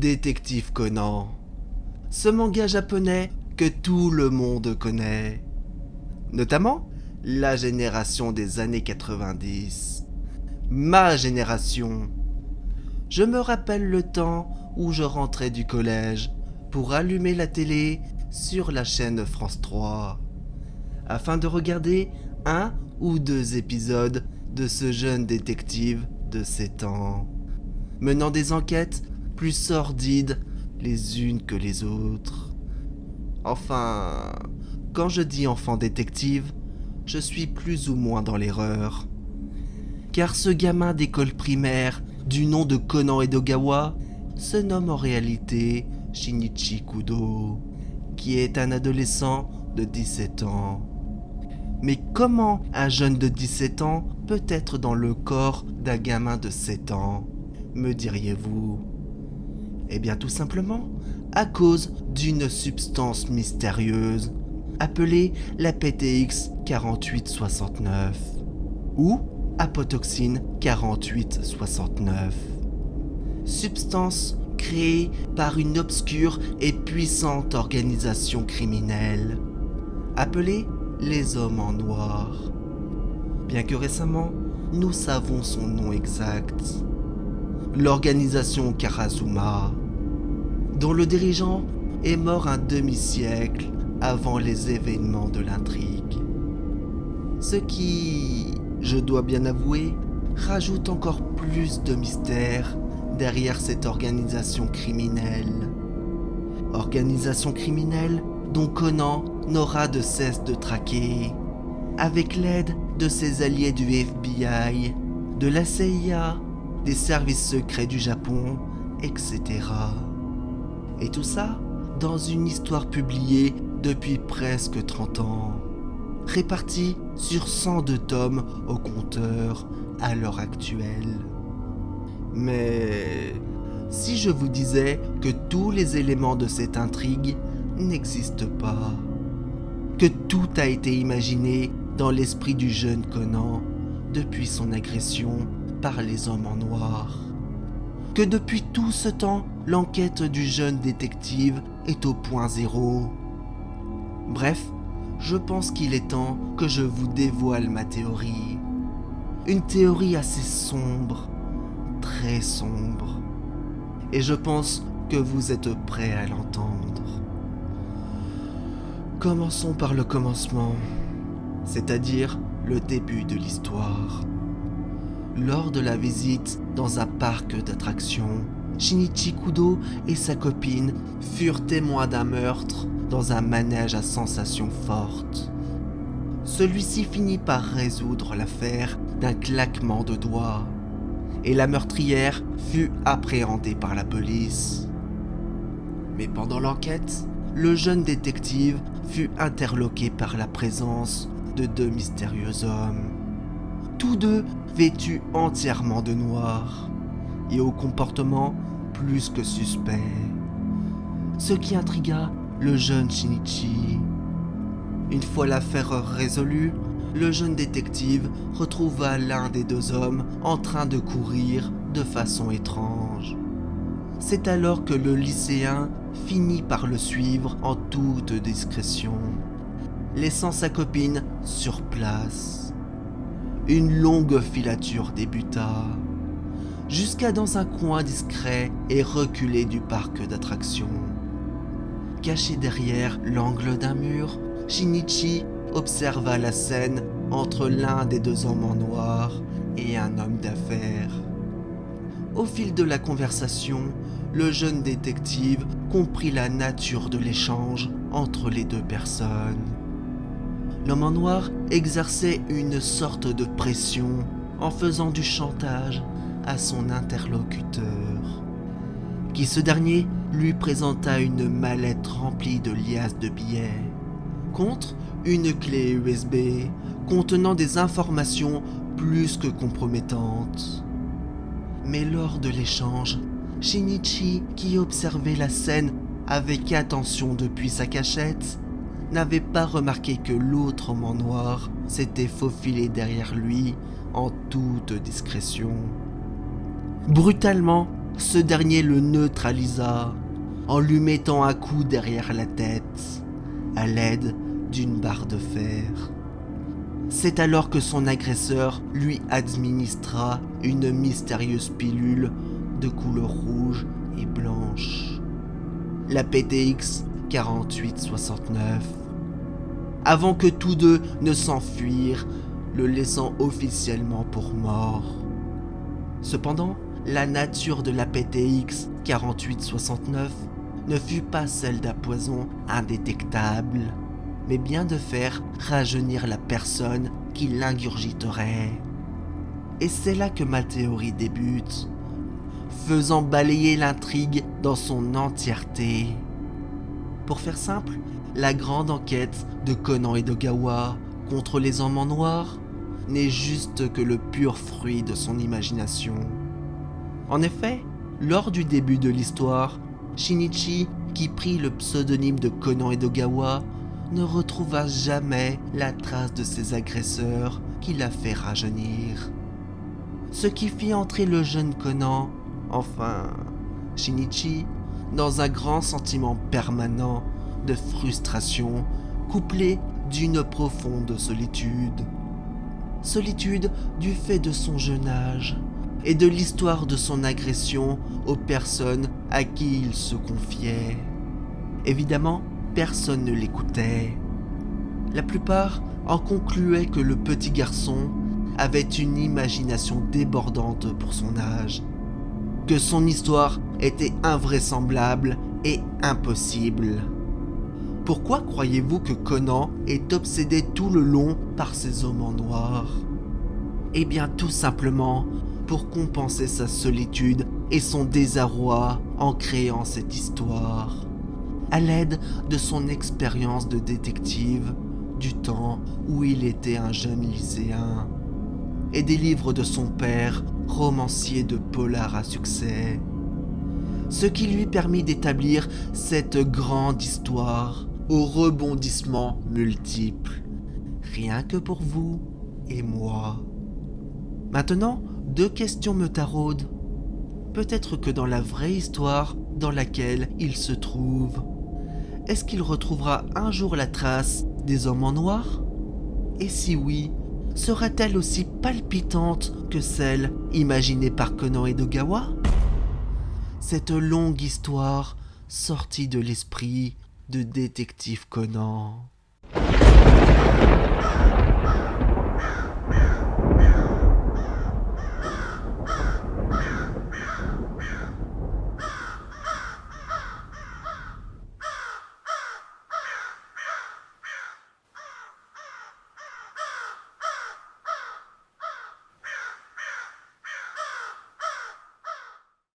Détective Conan. Ce manga japonais que tout le monde connaît. Notamment la génération des années 90. Ma génération. Je me rappelle le temps où je rentrais du collège pour allumer la télé sur la chaîne France 3 afin de regarder un ou deux épisodes de ce jeune détective de 7 ans, menant des enquêtes plus sordides les unes que les autres. Enfin, quand je dis enfant détective, je suis plus ou moins dans l'erreur. Car ce gamin d'école primaire du nom de Conan Edogawa se nomme en réalité Shinichi Kudo, qui est un adolescent de 17 ans. Mais comment un jeune de 17 ans peut être dans le corps d'un gamin de 7 ans, me diriez-vous ? Eh bien tout simplement à cause d'une substance mystérieuse appelée la PTX 4869 ou apotoxine 4869. Substance créée par une obscure et puissante organisation criminelle appelée les Hommes en Noir. Bien que récemment, nous savons son nom exact. L'organisation Karazuma, dont le dirigeant est mort un demi-siècle avant les événements de l'intrigue. Ce qui, je dois bien avouer, rajoute encore plus de mystère derrière cette organisation criminelle. Organisation criminelle dont Conan n'aura de cesse de traquer, avec l'aide de ses alliés du FBI, de la CIA, des services secrets du Japon, etc. Et tout ça dans une histoire publiée depuis presque 30 ans, répartie sur 102 tomes au compteur à l'heure actuelle. Mais si je vous disais que tous les éléments de cette intrigue n'existent pas, que tout a été imaginé dans l'esprit du jeune Conan depuis son agression par les Hommes en Noir, que depuis tout ce temps, l'enquête du jeune détective est au point zéro. Bref, je pense qu'il est temps que je vous dévoile ma théorie. Une théorie assez sombre, très sombre. Et je pense que vous êtes prêts à l'entendre. Commençons par le commencement, c'est-à-dire le début de l'histoire. Lors de la visite dans un parc d'attractions, Shinichi Kudo et sa copine furent témoins d'un meurtre dans un manège à sensations fortes. Celui-ci finit par résoudre l'affaire d'un claquement de doigts, et la meurtrière fut appréhendée par la police. Mais pendant l'enquête, le jeune détective fut interloqué par la présence de deux mystérieux hommes, tous deux vêtus entièrement de noir et au comportement plus que suspect, ce qui intrigua le jeune Shinichi. Une fois l'affaire résolue, le jeune détective retrouva l'un des deux hommes en train de courir de façon étrange. C'est alors que le lycéen finit par le suivre en toute discrétion, laissant sa copine sur place. Une longue filature débuta, jusqu'à dans un coin discret et reculé du parc d'attractions. Caché derrière l'angle d'un mur, Shinichi observa la scène entre l'un des deux hommes en noir et un homme d'affaires. Au fil de la conversation, le jeune détective comprit la nature de l'échange entre les deux personnes. L'homme en noir exerçait une sorte de pression en faisant du chantage à son interlocuteur, qui ce dernier lui présenta une mallette remplie de liasses de billets, contre une clé USB contenant des informations plus que compromettantes. Mais lors de l'échange, Shinichi, qui observait la scène avec attention depuis sa cachette, n'avait pas remarqué que l'autre homme en noir s'était faufilé derrière lui en toute discrétion. Brutalement, ce dernier le neutralisa en lui mettant un coup derrière la tête à l'aide d'une barre de fer. C'est alors que son agresseur lui administra une mystérieuse pilule de couleur rouge et blanche, la PTX 4869, avant que tous deux ne s'enfuirent, le laissant officiellement pour mort. Cependant, la nature de la PTX 4869 ne fut pas celle d'un poison indétectable, mais bien de faire rajeunir la personne qui l'ingurgiterait. Et c'est là que ma théorie débute, faisant balayer l'intrigue dans son entièreté. Pour faire simple, la grande enquête de Conan Edogawa contre les hommes en noir n'est juste que le pur fruit de son imagination. En effet, lors du début de l'histoire, Shinichi, qui prit le pseudonyme de Conan Edogawa, ne retrouva jamais la trace de ses agresseurs qui l'a fait rajeunir. Ce qui fit entrer le jeune Conan, enfin Shinichi, dans un grand sentiment permanent de frustration couplé d'une profonde solitude. Solitude du fait de son jeune âge et de l'histoire de son agression aux personnes à qui il se confiait. Évidemment, personne ne l'écoutait. La plupart en concluaient que le petit garçon avait une imagination débordante pour son âge, que son histoire était invraisemblable et impossible. Pourquoi croyez-vous que Conan est obsédé tout le long par ces hommes en noir ? Eh bien tout simplement pour compenser sa solitude et son désarroi en créant cette histoire, à l'aide de son expérience de détective du temps où il était un jeune lycéen, et des livres de son père, romancier de polar à succès. Ce qui lui permit d'établir cette grande histoire aux rebondissements multiples, rien que pour vous et moi. Maintenant, deux questions me taraudent. Peut-être que dans la vraie histoire dans laquelle il se trouve, est-ce qu'il retrouvera un jour la trace des hommes en noir ? Et si oui, sera-t-elle aussi palpitante que celle imaginée par Conan Edogawa ? Cette longue histoire sortie de l'esprit de Détective Conan.